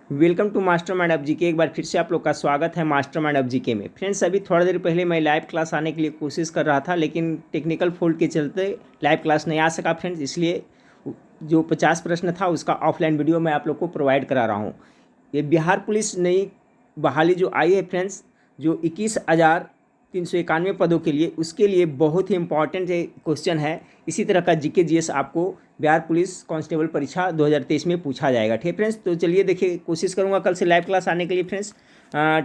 Welcome to master mind of GK. एक बार फिर से आप लोग का स्वागत है मास्टर माइंड ऑफ जीके में। फ्रेंड्स, अभी थोड़ा देर पहले मैं लाइव क्लास आने के लिए कोशिश कर रहा था, लेकिन टेक्निकल फॉल्ट के चलते लाइव क्लास नहीं आ सका फ्रेंड्स। इसलिए जो 50 प्रश्न था उसका ऑफलाइन वीडियो मैं आप लोग को प्रोवाइड करा रहा हूँ। ये बिहार पुलिस नई बहाली जो आई है फ्रेंड्स, जो 21,391 पदों के लिए, उसके लिए बहुत ही इंपॉर्टेंट क्वेश्चन है। इसी तरह का जीके जीएस आपको बिहार पुलिस कांस्टेबल परीक्षा 2023 में पूछा जाएगा। ठीक है फ्रेंड्स, तो चलिए देखिए, कोशिश करूंगा कल से लाइव क्लास आने के लिए फ्रेंड्स।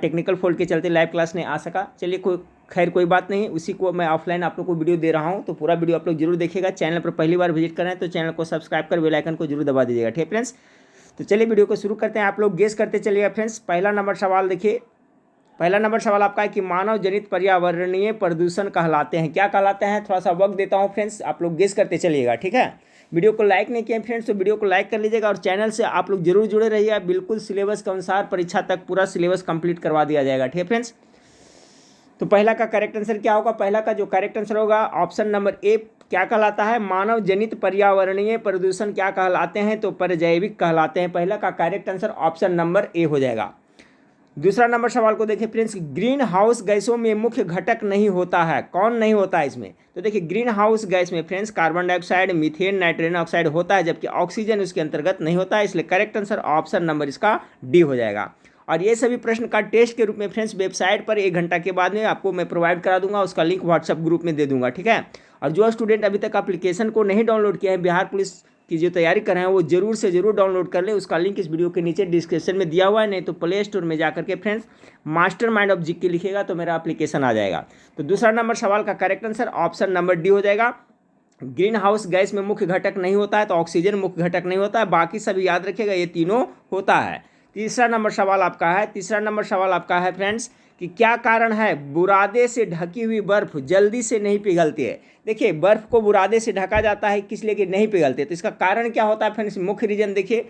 टेक्निकल फॉल्ट के चलते लाइव क्लास नहीं आ सका। चलिए कोई बात नहीं, उसी को मैं ऑफलाइन आप लोग को वीडियो दे रहा हूं, तो पूरा वीडियो आप लोग जरूर देखिएगा। चैनल पर पहली बार विजिट करें तो चैनल को सब्सक्राइब कर बेल आइकन को जरूर दबा दीजिएगा। ठीक है फ्रेंड्स, तो चलिए वीडियो को शुरू करते हैं। आप लोग गेस करते चलिएगा फ्रेंड्स। पहला नंबर सवाल देखिए। पहला नंबर सवाल आपका है कि मानव जनित पर्यावरणीय प्रदूषण कहलाते हैं, क्या कहलाते हैं? थोड़ा सा वक्त देता हूं फ्रेंड्स, आप लोग गेस करते चलिएगा। ठीक है, वीडियो को लाइक नहीं किए फ्रेंड्स तो वीडियो को लाइक कर लीजिएगा, और चैनल से आप लोग जरूर जुड़े रहिएगा। बिल्कुल सिलेबस के अनुसार परीक्षा तक पूरा सिलेबस कंप्लीट करवा दिया जाएगा। ठीक है फ्रेंड्स, तो पहला का करेक्ट आंसर क्या होगा? पहला का जो करेक्ट आंसर होगा ऑप्शन नंबर ए क्या कहलाता है? मानव जनित पर्यावरणीय प्रदूषण क्या कहलाते हैं? तो परजैविक कहलाते हैं। पहला का correct answer option number A हो जाएगा। दूसरा नंबर सवाल को देखिए फ्रेंड्स। ग्रीन हाउस गैसों में मुख्य घटक नहीं होता है, कौन नहीं होता है इसमें? तो देखिए, ग्रीन हाउस गैस में friends carbon dioxide, methane, nitrogen oxide होता है, जबकि ऑक्सीजन उसके अंतर्गत नहीं होता है। इसलिए करेक्ट आंसर ऑप्शन नंबर इसका डी हो जाएगा। और ये सभी प्रश्न का टेस्ट के रूप में फ्रेंड्स वेबसाइट पर 1 घंटा के बाद में आपको मैं प्रोवाइड करा दूंगा, उसका लिंक व्हाट्सएप ग्रुप में दे दूंगा। ठीक है, और जो स्टूडेंट अभी तक एप्लीकेशन को नहीं डाउनलोड किया है, बिहार पुलिस की जो तैयारी कर रहे हैं, वो जरूर से जरूर डाउनलोड कर ले। उसका लिंक इस वीडियो के नीचे डिस्क्रिप्शन में दिया हुआ है, नहीं तो प्ले स्टोर में जाकर के friends master mind of GK लिखेगा तो मेरा एप्लीकेशन आ जाएगा। तो दूसरा नंबर सवाल का correct answer option number D हो जाएगा। ग्रीन हाउस गैस में मुख्य घटक नहीं होता है, तो ऑक्सीजन मुख्य घटक नहीं होता है, बाकी सभी याद रखिएगा, ये तीनों होता है। तीसरा नंबर सवाल आपका है फ्रेंड्स कि क्या कारण है बुरादे से ढकी हुई बर्फ जल्दी से नहीं पिघलती है? देखिए, बर्फ को बुरादे से ढका जाता है किस लिए कि नहीं पिघलते, तो इसका कारण क्या होता है फ्रेंड्स? मुख्य रीजन देखिए,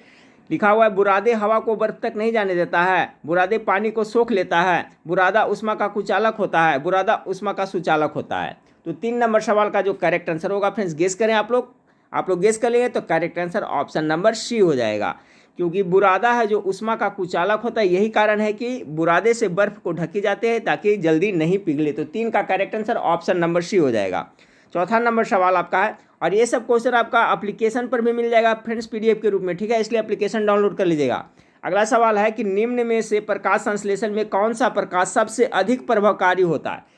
लिखा हुआ है बुरादे हवा को बर्फ तक नहीं जाने देता है, बुरादे पानी को सोख लेता है, बुरादा उष्मा का कुचालक होता है, बुरादा उष्मा का सुचालक होता है। तो 3 नंबर सवाल का जो करेक्ट आंसर होगा फ्रेंड्स, गेस करें आप लोग गेस कर लेंगे तो correct answer option number C हो जाएगा, क्योंकि बुरादा है जो उष्मा का कुचालक होता है। यही कारण है कि बुरादे से बर्फ को ढकी जाते हैं ताकि जल्दी नहीं पिघले। तो 3 का correct answer option number C हो जाएगा। चौथा नंबर सवाल आपका है, और ये सब क्वेश्चन आपका एप्लीकेशन पर भी मिल जाएगा फ्रेंड्स पीडीएफ के रूप में। ठीक है, इसलिए एप्लीकेशन डाउनलोड कर लीजिएगा। अगला सवाल है कि निम्न में से प्रकाश संश्लेषण में कौन सा प्रकाश सबसे अधिक प्रभावकारी होता है?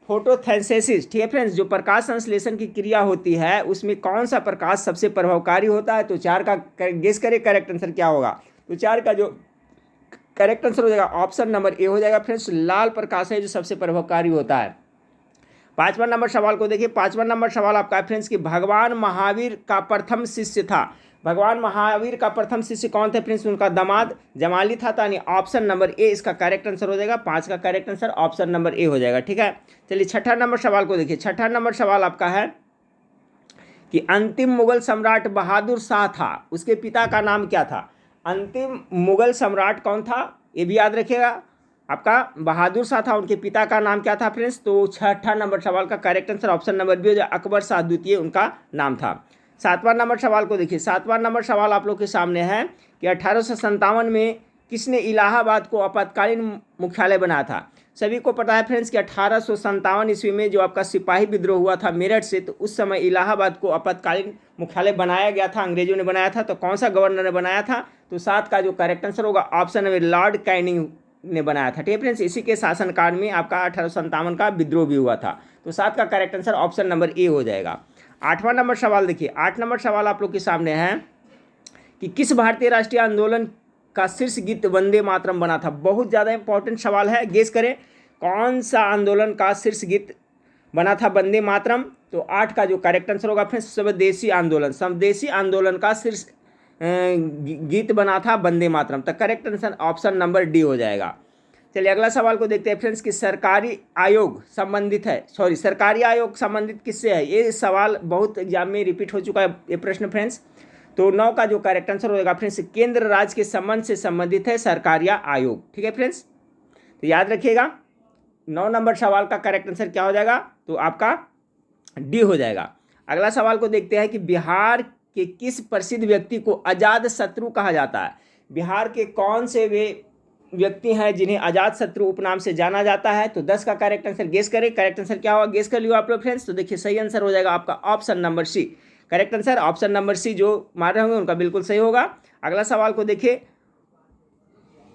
फोटोसिंथेसिस। ठीक है फ्रेंड्स, जो प्रकाश संश्लेषण की क्रिया होती है उसमें कौन सा प्रकाश सबसे प्रभावकारी होता है? तो 4 का गेस करें करेक्ट आंसर क्या होगा? तो 4 का जो करेक्ट आंसर हो जाएगा ऑप्शन नंबर ए हो जाएगा फ्रेंड्स। लाल प्रकाश है जो सबसे प्रभावकारी होता है। 5वां नंबर सवाल को देखिए। 5वां नंबर सवाल आपका है फ्रेंड्स कि भगवान महावीर का प्रथम शिष्य था। भगवान महावीर का प्रथम शिष्य कौन थे फ्रेंड्स? उनका दामाद जमाली था। यानी ऑप्शन नंबर ए इसका करेक्ट आंसर हो जाएगा। 5 का correct answer option number A हो जाएगा। ठीक है, चलिए 6ठा नंबर सवाल को देखिए। 6ठा नंबर सवाल आपका है कि अंतिम मुगल सम्राट बहादुर शाह था, उसके पिता का नाम क्या था? अंतिम मुगल सम्राट कौन था, ये भी याद रखिएगा। आपका बहादुर शाह था, उनके पिता का नाम क्या था फ्रेंड्स? तो 6ठा नंबर सवाल का correct answer option number B हो जाए, अकबर शाह द्वितीय उनका नाम था। 7वां नंबर सवाल को देखिए। 7वां नंबर सवाल आप लोग के सामने है कि 1857 में किसने इलाहाबाद को आपातकालीन मुख्यालय बनाया था? सभी को पता है फ्रेंड्स कि 1857 ईस्वी में जो आपका सिपाही विद्रोह हुआ था मेरठ से, तो उस समय इलाहाबाद को आपातकालीन मुख्यालय बनाया गया था, अंग्रेजों ने बनाया था। तो कौन सा गवर्नर ने बनाया था? तो 7 का जो करेक्ट आंसर होगा ऑप्शन नंबर लॉर्ड कैनिंग ने बनाया था। ठीक है फ्रेंड्स, इसी के शासनकाल में आपका 1857 का विद्रोह भी हुआ था। तो 7 का correct answer option number A हो जाएगा। 8वां नंबर सवाल देखिए। 8 नंबर सवाल आप लोग के सामने है कि किस भारतीय राष्ट्रीय आंदोलन का शीर्ष गीत वंदे मातरम बना था? बहुत ज़्यादा इंपॉर्टेंट सवाल है, गेस करें कौन सा आंदोलन का शीर्ष गीत बना था वंदे मातरम? तो 8 का जो करेक्ट आंसर होगा फिर स्वदेशी आंदोलन का शीर्ष गीत बना था वंदे मातरम। तो correct answer option number D हो जाएगा। चलिए अगला सवाल को देखते हैं फ्रेंड्स कि सरकारी आयोग संबंधित किससे है? ये सवाल बहुत एग्जाम में रिपीट हो चुका है ये प्रश्न फ्रेंड्स। तो 9 का जो करेक्ट आंसर होगा फ्रेंड्स, केंद्र राज्य के संबंध से संबंधित है सरकारी आयोग। ठीक है फ्रेंड्स, तो याद रखिएगा 9 नंबर सवाल का करेक्ट आंसर क्या हो जाएगा? तो आपका डी हो जाएगा। अगला सवाल को देखते हैं कि बिहार के किस प्रसिद्ध व्यक्ति को अजात शत्रु कहा जाता है? बिहार के कौन से वे व्यक्ति हैं जिन्हें अजात शत्रु उपनाम से जाना जाता है? तो 10 का करेक्ट आंसर गेस करें। करेक्ट आंसर क्या होगा, गेस कर लियो आप लोग फ्रेंड्स। तो देखिए सही आंसर हो जाएगा आपका option number C. Correct answer option number C, जो मार रहे होंगे उनका बिल्कुल सही होगा। अगला सवाल को देखिए,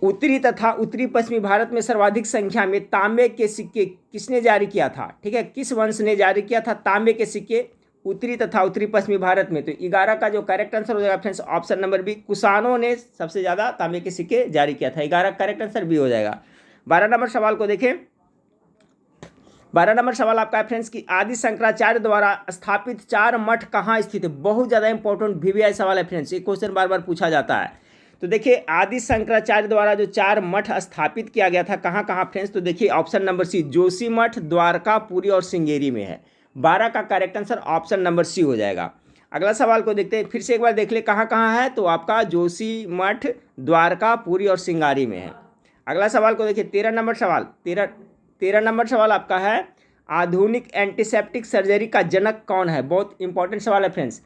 उत्तरी तथा उत्तरी पश्चिमी भारत में सर्वाधिक संख्या में तांबे के सिक्के किसने जारी किया था? ठीक है, किस वंश ने जारी किया था तांबे के सिक्के उत्तरी तथा उत्तरी पश्चिमी भारत में? तो 11 का जो करेक्ट आंसर हो जाएगा फ्रेंड्स ऑप्शन नंबर बी, कुषाणों ने सबसे ज़्यादा तांबे के सिक्के जारी किया था। 11 करेक्ट आंसर बी हो जाएगा। 12 नंबर सवाल को देखें। 12 नंबर सवाल आपका है फ्रेंड्स कि आदि शंकराचार्य द्वारा स्थापित 4 मठ कहाँ स्थित है? बहुत ज़्यादा इंपॉर्टेंट VVI सवाल है फ्रेंड्स, ये क्वेश्चन बार बार पूछा जाता है। तो देखिए आदि शंकराचार्य द्वारा जो 4 मठ स्थापित किया गया था कहाँ कहाँ फ्रेंड्स? तो देखिए ऑप्शन नंबर सी, जोशी मठ, द्वारका, पुरी और श्रृंगेरी में है। 12 का correct answer option number C हो जाएगा। अगला सवाल को देखते हैं, फिर से एक बार देख ले कहाँ कहाँ है। तो आपका जोशी मठ, द्वारका, पुरी और श्रृंगेरी में है। अगला सवाल को देखिए 13 नंबर सवाल। 13 नंबर सवाल आपका है, आधुनिक एंटीसेप्टिक सर्जरी का जनक कौन है? बहुत इंपॉर्टेंट सवाल है फ्रेंड्स।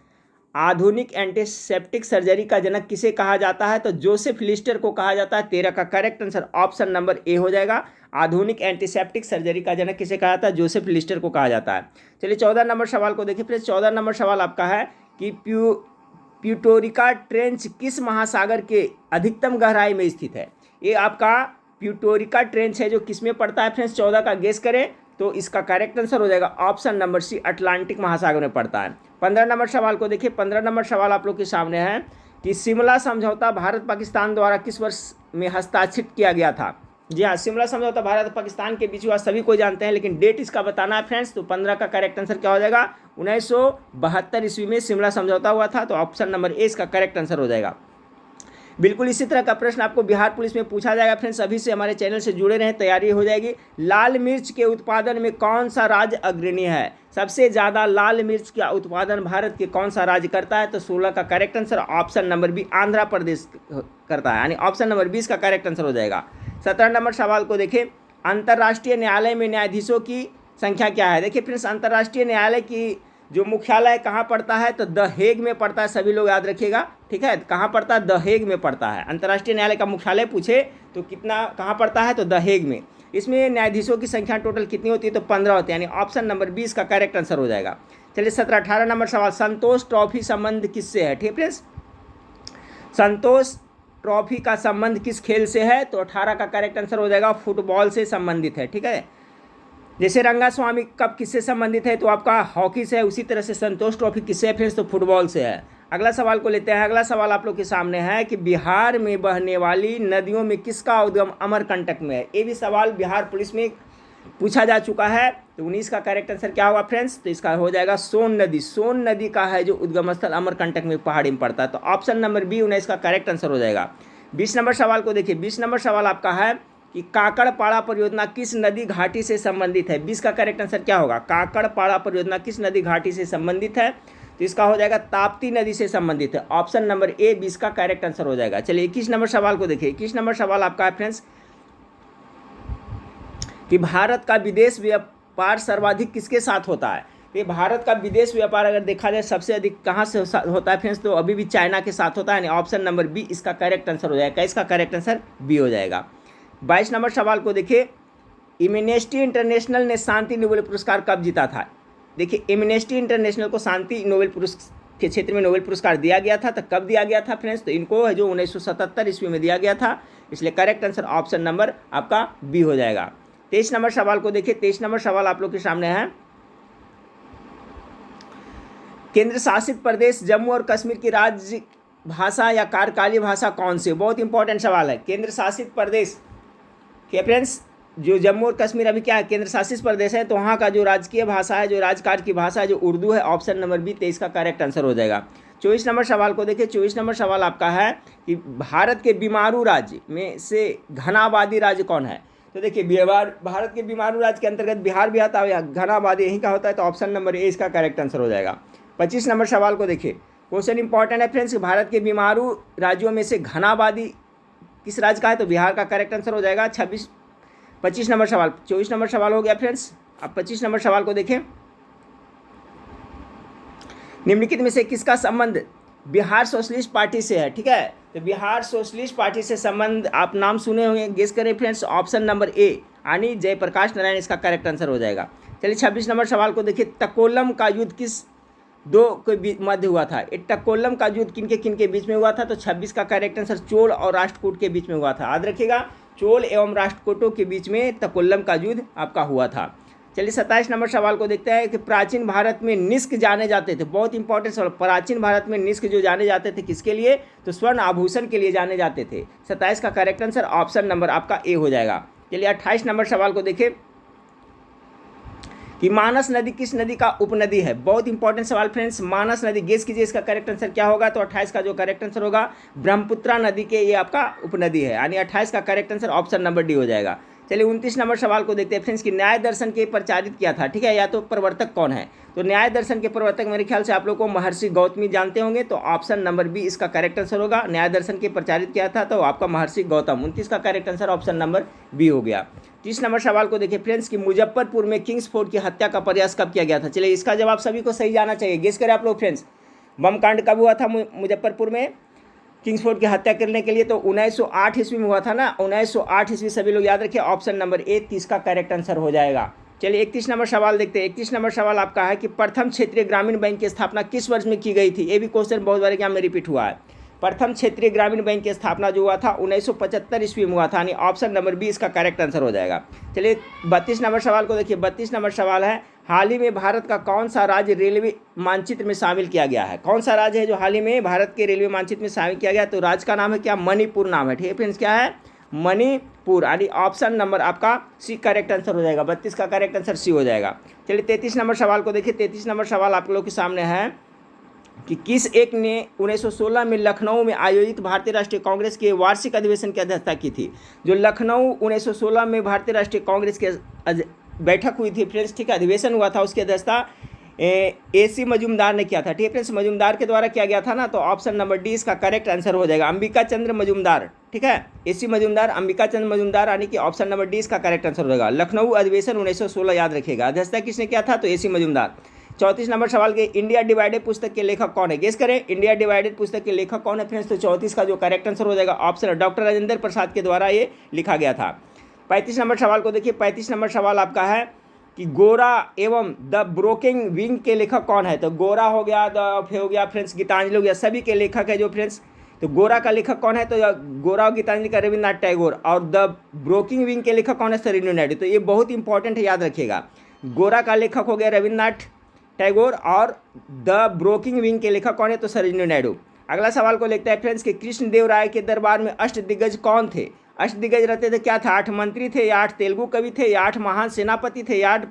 आधुनिक एंटीसेप्टिक सर्जरी का जनक किसे कहा जाता है? तो जोसेफ लिस्टर को कहा जाता है। 13 का correct answer option number A हो जाएगा। आधुनिक एंटीसेप्टिक सर्जरी का जनक किसे कहा जाता है? जोसेफ लिस्टर को कहा जाता है। चलिए 14 नंबर सवाल को देखिए फ्रेंड्स। 14 नंबर सवाल आपका है कि प्यूटोरिका ट्रेंच किस महासागर के अधिकतम गहराई में स्थित है? ये आपका प्यूटोरिका ट्रेंच है जो किस में पड़ता है फ्रेंड्स? 14 का गेस करें तो इसका करेक्ट आंसर हो जाएगा ऑप्शन नंबर सी, अटलांटिक महासागर में पड़ता है। 15 नंबर सवाल को देखिए। 15 नंबर सवाल आप लोग के सामने है कि शिमला समझौता भारत पाकिस्तान द्वारा किस वर्ष में हस्ताक्षरित किया गया था? जी हाँ, शिमला समझौता भारत और पाकिस्तान के बीच हुआ, सभी कोई जानते हैं, लेकिन डेट इसका बताना है फ्रेंड्स। तो 15 का करेक्ट आंसर क्या हो जाएगा? 1972 ईस्वी में शिमला समझौता हुआ था। तो ऑप्शन नंबर ए इसका करेक्ट आंसर हो जाएगा। बिल्कुल इसी तरह का प्रश्न आपको बिहार पुलिस में पूछा जाएगा फ्रेंड्स। अभी से हमारे चैनल से जुड़े रहें, तैयारी हो जाएगी। लाल मिर्च के उत्पादन में कौन सा राज्य अग्रणी है? सबसे ज़्यादा लाल मिर्च का उत्पादन भारत के कौन सा राज्य करता है? तो 16 का correct answer option number B, Andhra Pradesh करता है, यानी ऑप्शन नंबर 20 का करेक्ट आंसर हो जाएगा। 17 नंबर सवाल को देखें, अंतर्राष्ट्रीय न्यायालय में न्यायाधीशों की संख्या क्या है? देखिए फ्रेंड्स, अंतर्राष्ट्रीय न्यायालय की जो मुख्यालय कहाँ पड़ता है? तो द हेग में पड़ता है, सभी लोग याद रखिएगा, ठीक है। कहाँ पड़ता है? द हेग में पड़ता है। अंतर्राष्ट्रीय न्यायालय का मुख्यालय पूछे तो कितना कहाँ पड़ता है? तो द हेग में। इसमें न्यायाधीशों की संख्या टोटल कितनी होती है? तो 15 होती है, यानी ऑप्शन नंबर 20 का करेक्ट आंसर हो जाएगा। चलिए 17-18 नंबर सवाल, संतोष ट्रॉफी संबंध किससे है? ठीक है फ्रेंड्स, संतोष ट्रॉफी का संबंध किस खेल से है? तो 18 का करेक्ट आंसर हो जाएगा, फुटबॉल से संबंधित है, ठीक है। जैसे रंगास्वामी कप किससे संबंधित है? तो आपका हॉकी से है। उसी तरह से संतोष ट्रॉफी किससे है फ्रेंड्स? तो फुटबॉल से है। अगला सवाल को लेते हैं। अगला सवाल आप लोग के सामने है कि बिहार में बहने वाली नदियों में किसका उद्गम अमरकंटक में है? ये भी सवाल बिहार पुलिस में पूछा जा चुका है। तो 19 का करेक्ट आंसर क्या होगा फ्रेंड्स? तो इसका हो जाएगा सोन नदी। सोन नदी का है जो उद्गम स्थल अमरकंटक में पहाड़ी में पड़ता है। तो ऑप्शन नंबर बी 19 का करेक्ट आंसर हो जाएगा। 20 नंबर सवाल को देखिए। 20 नंबर सवाल आपका है कि काकड़पाड़ा परियोजना किस नदी घाटी से संबंधित है? 20 का करेक्ट आंसर क्या होगा? काकड़पाड़ा परियोजना किस नदी घाटी से संबंधित है? तो इसका हो जाएगा ताप्ती नदी से संबंधित है। ऑप्शन नंबर ए 20 का करेक्ट आंसर हो जाएगा। चलिए 21 नंबर सवाल को देखिए। 21 नंबर सवाल आपका है फ्रेंड्स कि भारत का विदेश व्यापार सर्वाधिक किसके साथ होता है? ये भारत का विदेश व्यापार अगर देखा जाए सबसे अधिक कहाँ से होता है फ्रेंड्स? तो अभी भी चाइना के साथ होता है, यानी ऑप्शन नंबर बी इसका करेक्ट आंसर हो जाएगा। इसका करेक्ट आंसर बी हो जाएगा। 22 नंबर सवाल को देखिए। एमनेस्टी इंटरनेशनल ने शांति नोबेल पुरस्कार कब जीता था? देखिए एमनेस्टी इंटरनेशनल को शांति नोबेल पुरस्कार के क्षेत्र में नोबेल पुरस्कार दिया गया था। तो कब दिया गया था फ्रेंड्स? तो इनको जो 1977 ईस्वी में दिया गया था, इसलिए करेक्ट आंसर ऑप्शन नंबर आपका बी हो जाएगा। 23 नंबर सवाल को देखिए। 23 नंबर सवाल आप लोग के सामने है, केंद्र शासित प्रदेश जम्मू और कश्मीर की राज्य भाषा या कार्यकालीय भाषा कौन सी? बहुत इंपॉर्टेंट सवाल है। केंद्र शासित प्रदेश के फ्रेंड्स जो जम्मू और कश्मीर अभी क्या है? केंद्र शासित प्रदेश है। तो वहाँ का जो राजकीय भाषा है, जो राजकार्य की भाषा है, जो उर्दू है। ऑप्शन नंबर बी 23 का करेक्ट आंसर हो जाएगा। 24 नंबर सवाल को देखिए। 24 नंबर सवाल आपका है कि भारत के बीमारू राज्य में से घनाबादी राज्य कौन है? तो देखिए भारत के बीमारू राज्य के अंतर्गत बिहार भी आता है, घनाबादी यहीं का होता है। तो ऑप्शन नंबर ए इसका करेक्ट आंसर हो जाएगा। 25 नंबर सवाल को देखिए। क्वेश्चन इंपॉर्टेंट है फ्रेंड्स, भारत के बीमारू राज्यों में से घनाबादी किस राज्य का है? तो बिहार का करेक्ट आंसर हो जाएगा। 25 नंबर सवाल, 24 नंबर सवाल हो गया फ्रेंड्स। अब 25 नंबर सवाल को देखें। निम्नलिखित में से किसका संबंध बिहार सोशलिस्ट पार्टी से है? ठीक है, तो बिहार सोशलिस्ट पार्टी से संबंध आप नाम सुने होंगे, गेस करें फ्रेंड्स। ऑप्शन नंबर ए यानी जयप्रकाश नारायण इसका करेक्ट आंसर हो जाएगा। चलिए 26 नंबर सवाल को देखिए, तकोलम का युद्ध किस दो के मध्य हुआ था? ये तकोलम का युद्ध किन के बीच में हुआ था? तो 26 का करेक्ट आंसर चोल और राष्ट्रकूट के बीच में हुआ था। याद रखिएगा, चोल एवं राष्ट्रकूटों के बीच में तकोलम का युद्ध आपका हुआ था। चलिए 27 नंबर सवाल को देखते हैं कि प्राचीन भारत में निष्क जाने जाते थे। बहुत इंपॉर्टेंट सवाल, प्राचीन भारत में निष्क जो जाने जाते थे किसके लिए? तो स्वर्ण आभूषण के लिए जाने जाते थे। 27 का करेक्ट आंसर ऑप्शन नंबर आपका ए हो जाएगा। चलिए 28 नंबर सवाल को देखिए कि मानस नदी किस नदी का उपनदी है? बहुत इंपॉर्टेंट सवाल फ्रेंड्स, मानस नदी, गेस कीजिए इसका करेक्ट आंसर क्या होगा? तो 28 का जो करेक्ट आंसर होगा ब्रह्मपुत्रा नदी के ये आपका उपनदी है, यानी 28 का correct answer option number D हो जाएगा। चलिए 29 नंबर सवाल को देखते हैं फ्रेंड्स कि न्याय दर्शन के प्रचारित किया था, ठीक है, या तो प्रवर्तक कौन है? तो न्याय दर्शन के प्रवर्तक मेरे ख्याल से आप लोग को महर्षि गौतमी जानते होंगे, तो ऑप्शन नंबर बी इसका करेक्ट आंसर होगा। न्याय दर्शन के प्रचारित किया था तो आपका महर्षि गौतम। 29 का correct answer option number B हो गया। 30 नंबर सवाल को देखिए फ्रेंड्स कि मुजफ्फरपुर में किंग्स फोर्ट की हत्या का प्रयास कब किया गया था? चलिए इसका जवाब सभी को सही जाना चाहिए, गेस करें आप लोग फ्रेंड्स। बम कांड कब हुआ था मुजफ्फरपुर में किंग्सफोर्ड की हत्या करने के लिए? तो 1908 ईस्वी में हुआ था ना, 1908 ईस्वी, सभी लोग याद रखिए। ऑप्शन नंबर ए 30 का करेक्ट आंसर हो जाएगा। चलिए 31 नंबर सवाल देखते हैं। 31 नंबर सवाल आपका है कि प्रथम क्षेत्रीय ग्रामीण बैंक की स्थापना किस वर्ष में की गई थी? ये भी क्वेश्चन बहुत बार एग्जाम में रिपीट हुआ है। प्रथम क्षेत्रीय ग्रामीण बैंक की स्थापना जो हुआ था 1975 ईस्वी में हुआ था, यानी ऑप्शन नंबर बी इसका करेक्ट आंसर हो जाएगा। चलिए 32 नंबर सवाल को देखिए। 32 नंबर सवाल है, हाल ही में भारत का कौन सा राज्य रेलवे मानचित्र में शामिल किया गया है? कौन सा राज्य है जो हाल ही में भारत के रेलवे मानचित्र में शामिल किया गया? तो राज्य का नाम है क्या? मणिपुर नाम है, ठीक है फ्रेंड्स, क्या है? मणिपुर, यानी ऑप्शन नंबर आपका सी करेक्ट आंसर हो जाएगा। 32 का करेक्ट आंसर सी हो जाएगा। चलिए 33 नंबर सवाल को देखिए। 33 नंबर सवाल आप लोगों के सामने है कि किस एक ने 1916 में लखनऊ में आयोजित भारतीय राष्ट्रीय कांग्रेस के वार्षिक अधिवेशन की अध्यक्षता की थी? जो लखनऊ 1916 में भारतीय राष्ट्रीय कांग्रेस के बैठक हुई थी फ्रेंड्स, ठीक है, अधिवेशन हुआ था, उसकी अध्यक्षता AC मजूमदार ने किया था, ठीक है फ्रेंड्स, मजूमदार के द्वारा किया गया था ना, तो ऑप्शन नंबर डी इसका करेक्ट आंसर हो जाएगा। अंबिका चंद्र मजूमदार, ठीक है, AC मजूमदार, अंबिका चंद्र मजूमदार, यानी कि ऑप्शन नंबर डी इसका करेक्ट आंसर हो जाएगा। लखनऊ अधिवेशन 1916 याद रखिएगा। अध्यक्षता किसने किया था? तो AC मजूमदार। 34 नंबर सवाल के इंडिया डिवाइडेड पुस्तक के लेखक कौन है? गेस करें, इंडिया डिवाइडेड पुस्तक के लेखक कौन है फ्रेंड्स? तो 34 का जो करेक्ट आंसर हो जाएगा ऑप्शन डॉक्टर राजेंद्र प्रसाद के द्वारा ये लिखा गया था। 35 नंबर सवाल को देखिए। 35 नंबर सवाल आपका है कि गोरा एवं द ब्रोकिंग विंग के लेखक कौन है? तो गोरा हो गया, द हो गया फ्रेंड्स, गीतांजलि हो गया, सभी के लेखक है जो फ्रेंड्स। तो गोरा का लेखक कौन है? तो गोरा और गीतांजलि का रविन्द्रनाथ टैगोर, और द ब्रोकिंग विंग के लेखक कौन है? सरोजिनी नायडू। तो ये बहुत इंपॉर्टेंट है, याद रखिएगा। गोरा का लेखक हो गया रविन्द्रनाथ टैगोर और द ब्रोकिंग विंग के लेखक कौन है? तो सरोजिनी नायडू। अगला सवाल को लेते हैं फ्रेंड्स कि कृष्णदेव राय के दरबार में अष्टदिग्गज कौन थे? अष्टदिग्गज रहते थे, क्या था? 8 मंत्री थे, या 8 तेलुगु कवि थे, या 8 महान सेनापति थे, या 8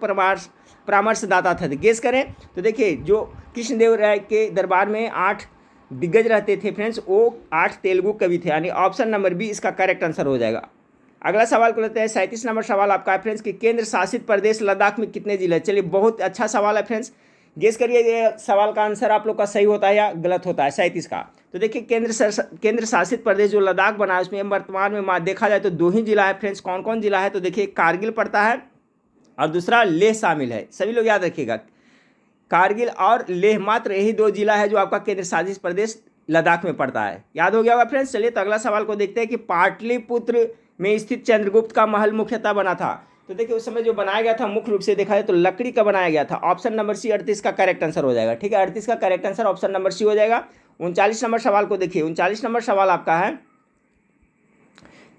परामर्शदाता थे? गेस करें। तो देखिए जो कृष्णदेव राय के दरबार में 8 दिग्गज रहते थे फ्रेंड्स, वो 8 तेलुगु कवि थे, यानी ऑप्शन नंबर बी इसका करेक्ट आंसर हो जाएगा। अगला सवाल को लेते हैं। 37 नंबर सवाल आपका है फ्रेंड्स कि केंद्र शासित प्रदेश लद्दाख में कितने जिले? चलिए बहुत अच्छा सवाल है फ्रेंड्स, गेस करिए ये सवाल का आंसर आप लोग का सही होता है या गलत होता है। 37 का तो देखिए केंद्र शासित प्रदेश जो लद्दाख बना है उसमें वर्तमान में देखा जाए तो 2 ही जिला है फ्रेंड्स। कौन कौन जिला है? तो देखिए कारगिल पड़ता है और दूसरा लेह शामिल है। सभी लोग याद रखिएगा, कारगिल और लेह, मात्र यही 2 जिला है जो आपका केंद्र शासित प्रदेश लद्दाख में पड़ता है। याद हो गया होगा फ्रेंड्स। चलिए तो अगला सवाल को देखते हैं कि पाटलिपुत्र में स्थित चंद्रगुप्त का महल मुख्यतः बना था। तो देखिए उस समय जो बनाया गया था मुख्य रूप से देखा जाए तो लकड़ी का बनाया गया था। ऑप्शन नंबर सी 38 का करेक्ट आंसर हो जाएगा, ठीक है, 38 का correct answer option number C हो जाएगा। 39 नंबर सवाल को देखिए। 39 नंबर सवाल आपका है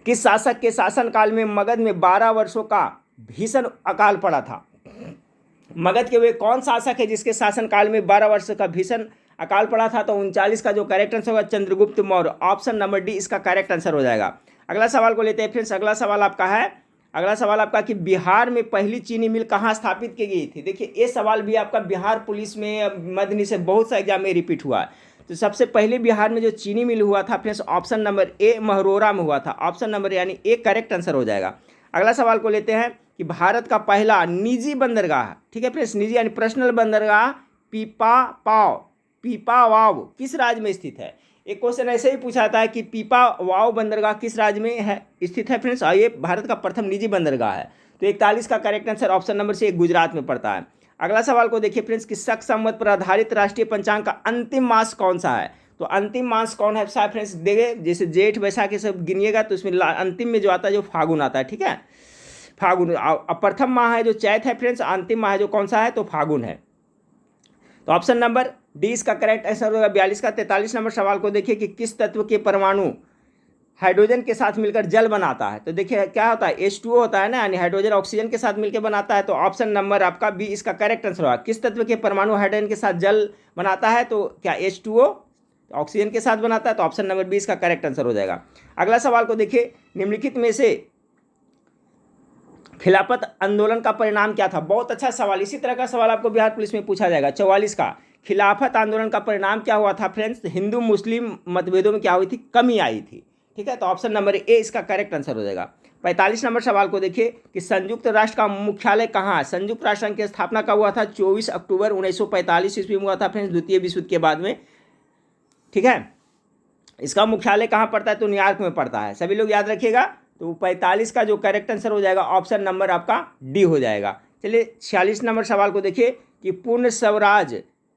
किस शासक के शासनकाल में मगध में 12 वर्षों का भीषण अकाल पड़ा था? मगध के वे कौन शासक है जिसके शासनकाल में 12 वर्ष का भीषण अकाल पड़ा था? तो 39 का जो करेक्ट आंसर होगा Chandragupta Maurya, option number D इसका करेक्ट आंसर हो जाएगा। अगला सवाल को लेते हैं फ्रेंड्स। अगला सवाल आपका कि बिहार में पहली चीनी मिल कहाँ स्थापित की गई थी? देखिए ये सवाल भी आपका बिहार पुलिस में मदनी से बहुत सा एग्जाम में रिपीट हुआ है। तो सबसे पहले बिहार में जो चीनी मिल हुआ था फ्रेंड्स ऑप्शन नंबर ए महरौरा में हुआ था, ऑप्शन नंबर यानी ए करेक्ट आंसर हो जाएगा। अगला सवाल को लेते हैं कि भारत का पहला निजी बंदरगाह, ठीक है फ्रेंड्स, निजी यानी पर्सनल बंदरगाह पीपावाव किस राज्य में स्थित है? एक क्वेश्चन ऐसे ही पूछा था कि पीपावाव बंदरगाह किस राज्य में है स्थित है फ्रेंड्स? ये भारत का प्रथम निजी बंदरगाह है। तो 41 का करेक्ट आंसर ऑप्शन नंबर से गुजरात में पड़ता है। अगला सवाल को देखिए फ्रेंड्स कि शक संवत पर आधारित राष्ट्रीय पंचांग का अंतिम मास कौन सा है? तो तो अंतिम मास कौन है साहब फ्रेंड्स? देखिए जैसे जेठ वैसाख सब गिनिएगा तो उसमें अंतिम में जो आता है जो फागुन आता है, ठीक है, फागुन। अब प्रथम माह है जो चैत है फ्रेंड्स, अंतिम माह है जो कौन सा है? तो फागुन है। तो ऑप्शन नंबर डी इसका करेक्ट आंसर होगा। 42 का 43 नंबर सवाल को देखिए कि किस तत्व के परमाणु हाइड्रोजन के साथ मिलकर जल बनाता है? तो देखिए क्या होता है, H2O होता है ना, यानी हाइड्रोजन ऑक्सीजन के साथ मिलकर बनाता है। तो ऑप्शन नंबर आपका बी इसका करेक्ट आंसर होगा। किस तत्व के परमाणु हाइड्रोजन के साथ जल बनाता है? तो क्या H2O ऑक्सीजन के साथ बनाता है? तो ऑप्शन नंबर बी इसका करेक्ट आंसर हो जाएगा। अगला सवाल को देखिए, निम्नलिखित में से खिलाफत आंदोलन का परिणाम क्या था? बहुत अच्छा सवाल, इसी तरह का सवाल आपको बिहार पुलिस में पूछा जाएगा। 44 का खिलाफत आंदोलन का परिणाम क्या हुआ था फ्रेंड्स? हिंदू मुस्लिम मतभेदों में क्या हुई थी? कमी आई थी, ठीक है। तो ऑप्शन नंबर ए इसका करेक्ट आंसर हो जाएगा। 45 नंबर सवाल को देखिए कि संयुक्त राष्ट्र का मुख्यालय कहाँ है? संयुक्त राष्ट्र संघ की स्थापना कब हुआ था? 24 अक्टूबर 1945 ईस्वी में हुआ था फ्रेंड्स, द्वितीय विश्व युद्ध के बाद में, ठीक है। इसका मुख्यालय कहाँ पड़ता है? तो न्यूयॉर्क में पड़ता है, सभी लोग याद रखिएगा। तो 45 का जो करेक्ट आंसर हो जाएगा ऑप्शन नंबर आपका डी हो जाएगा। चलिए 46 नंबर सवाल को देखिए कि पूर्ण स्वराज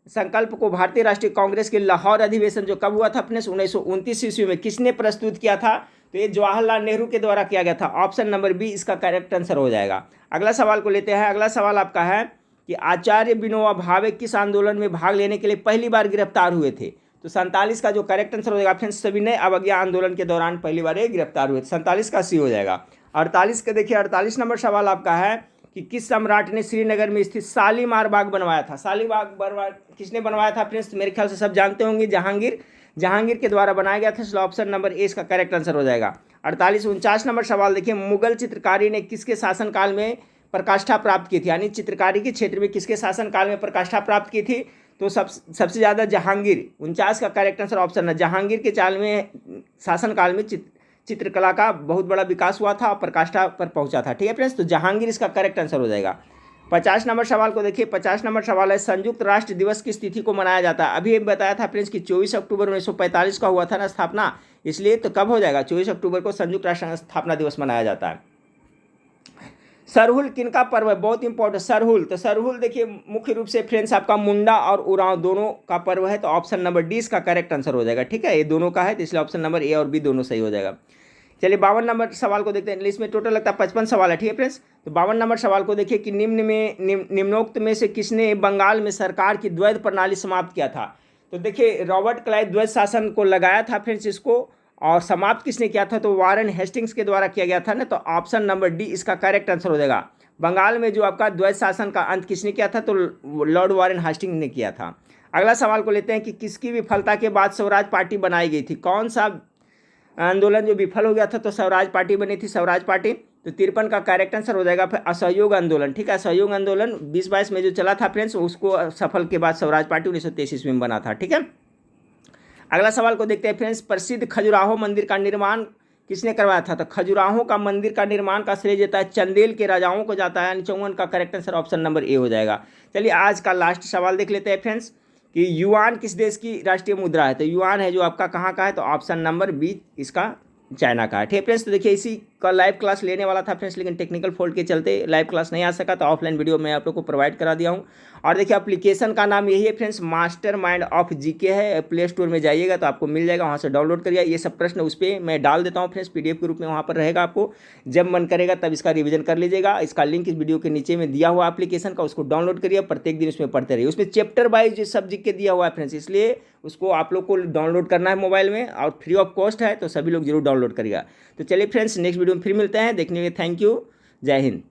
संकल्प को भारतीय राष्ट्रीय कांग्रेस के लाहौर अधिवेशन जो कब हुआ था अपने 1929 ईस्वी में किसने प्रस्तुत किया था? तो ये जवाहरलाल नेहरू के द्वारा किया गया था। ऑप्शन नंबर बी इसका करेक्ट आंसर हो जाएगा। अगला सवाल को लेते हैं। अगला सवाल आपका है कि आचार्य विनोबा भावे किस आंदोलन में भाग लेने के लिए पहली बार गिरफ्तार हुए थे? तो 47 का जो करेक्ट आंसर हो जाएगा फ्रेंड्स, सविनय अवज्ञा आंदोलन के दौरान पहली बार ये गिरफ्तार हुए थे। 47 का सी हो जाएगा। 48 का देखिए, 48 नंबर सवाल आपका है कि किस सम्राट ने श्रीनगर में स्थित शालीमार बाग बनवाया था? शालीमार बाग किसने बनवाया था फ्रेंड्स? मेरे ख्याल से सब जानते होंगे, जहांगीर के द्वारा बनाया गया था। इसलिए ऑप्शन नंबर ए इसका करेक्ट आंसर हो जाएगा। 49 नंबर सवाल देखिए, मुगल चित्रकारी ने किसके शासनकाल में प्रकाष्ठा प्राप्त की थी? यानी चित्रकारी के क्षेत्र में किसके शासनकाल में प्रकाष्ठा प्राप्त की थी? तो सबसे ज़्यादा जहांगीर। 49 का करेक्ट आंसर ऑप्शन है, जहांगीर के चाल में शासनकाल में चित्रकला का बहुत बड़ा विकास हुआ था और प्रकाष्ठा पर पहुंचा था, ठीक है फ्रेंड्स। तो जहांगीर इसका करेक्ट आंसर हो जाएगा। 50 नंबर सवाल को देखिए। 50 नंबर सवाल है, संयुक्त राष्ट्र दिवस किस तिथि को मनाया जाता है? अभी बताया था फ्रेंड्स कि 24 अक्टूबर 1945 का हुआ था ना स्थापना, इसलिए तो कब हो जाएगा? 24 अक्टूबर को संयुक्त राष्ट्र स्थापना दिवस मनाया जाता है। सरहुल किनका पर्व है? बहुत इंपॉर्टेंट, सरहुल। तो सरहुल देखिए मुख्य रूप से फ्रेंड्स आपका मुंडा और उरांव दोनों का पर्व है। तो ऑप्शन नंबर डी इसका करेक्ट आंसर हो जाएगा, ठीक है। ये दोनों का है तो इसलिए ऑप्शन नंबर ए और बी दोनों सही हो जाएगा। चलिए 52 नंबर सवाल को देखते हैं। इसमें टोटल लगता है 55 सवाल है, ठीक है फ्रेंड्स। तो 52 नंबर सवाल को देखिए कि निम्नोक्त में से किसने बंगाल में सरकार की द्वैध प्रणाली समाप्त किया था? तो देखिए रॉबर्ट क्लाइव द्वैध शासन को लगाया था फ्रेंड्स इसको, और समाप्त किसने किया था? तो वारेन हेस्टिंग्स के द्वारा किया गया था ना। तो ऑप्शन नंबर डी इसका करेक्ट आंसर हो जाएगा। बंगाल में जो आपका द्वैध शासन का अंत किसने किया था? तो लॉर्ड वारेन हेस्टिंग्स ने किया था। अगला सवाल को लेते हैं कि किसकी विफलता के बाद स्वराज पार्टी बनाई गई थी? कौन सा आंदोलन जो विफल हो गया था तो स्वराज पार्टी बनी थी, स्वराज पार्टी। तो 53 का करेक्ट आंसर हो जाएगा। फिर असहयोग आंदोलन, ठीक है, असहयोग आंदोलन 2022 में जो चला था फ्रेंड्स, उसको सफल के बाद स्वराज पार्टी 1923 ईस्वी में बना था, ठीक है। अगला सवाल को देखते हैं फ्रेंड्स, प्रसिद्ध खजुराहो मंदिर का निर्माण किसने करवाया था? तो खजुराहो का मंदिर का निर्माण का श्रेय जाता है चंदेल के राजाओं को जाता है। 54 का correct answer option number A हो जाएगा। चलिए आज का लास्ट सवाल देख लेते हैं फ्रेंड्स कि युआन किस देश की राष्ट्रीय मुद्रा है? तो युआन है जो आपका कहाँ का है? तो ऑप्शन नंबर बी इसका चाइना का है, ठीक है फ्रेंड्स। तो देखिए इसी का लाइव क्लास लेने वाला था फ्रेंड्स, लेकिन टेक्निकल फॉल्ट के चलते लाइव क्लास नहीं आ सका, तो ऑफलाइन वीडियो मैं आप लोग को प्रोवाइड करा दिया हूँ। और देखिए एप्लीकेशन का नाम यही है friends, master mind of GK है। प्ले स्टोर में जाइएगा तो आपको मिल जाएगा, वहाँ से डाउनलोड करिए। ये सब प्रश्न उस पर मैं डाल देता हूँ फ्रेंड्स, PDF के रूप में वहाँ पर रहेगा। आपको जब मन करेगा तब इसका रिवीजन कर लीजिएगा। इसका लिंक इस वीडियो के नीचे में दिया हुआ एप्लीकेशन का, उसको डाउनलोड करिए, प्रत्येक दिन उसमें पढ़ते रहिए। उसमें चैप्टर वाइज सब्जेक्ट के दिया हुआ है फ्रेंड्स, इसलिए उसको आप लोग को डाउनलोड करना है मोबाइल में, और फ्री ऑफ कॉस्ट है, तो सभी लोग जरूर डाउनलोड करिएगा। तो चलिए फ्रेंड्स नेक्स्ट वीडियो में फिर मिलते हैं। देखने के लिए थैंक यू, जय हिंद।